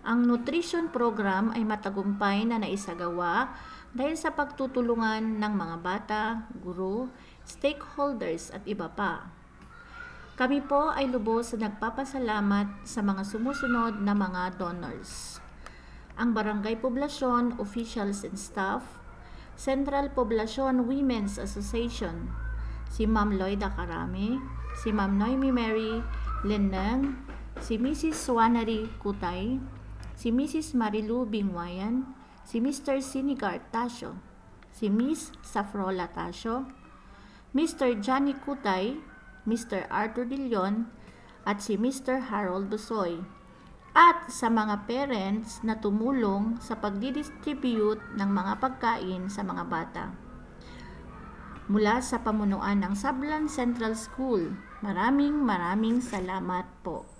Ang nutrition program ay matagumpay na naisagawa dahil sa pagtutulungan ng mga bata, guro, stakeholders at iba pa. Kami po ay lubos na nagpapasalamat sa mga sumusunod na mga donors. Ang Barangay Poblasyon, officials and staff, Central Poblasyon Women's Association, si Ma'am Loida Carame, si Ma'am Noemi Mary Lenang, si Mrs. Swanari Kutay, si Mrs. Marilu Bingwayan, si Mr. Sinigar Tasio, si Miss Safrola Tasio, Mr. Johnny Kutay, Mr. Arthur De Leon, at si Mr. Harold Busoy, at sa mga parents na tumulong sa pagdidistribute ng mga pagkain sa mga bata. Mula sa pamunuan ng Sablan Central School, maraming salamat po.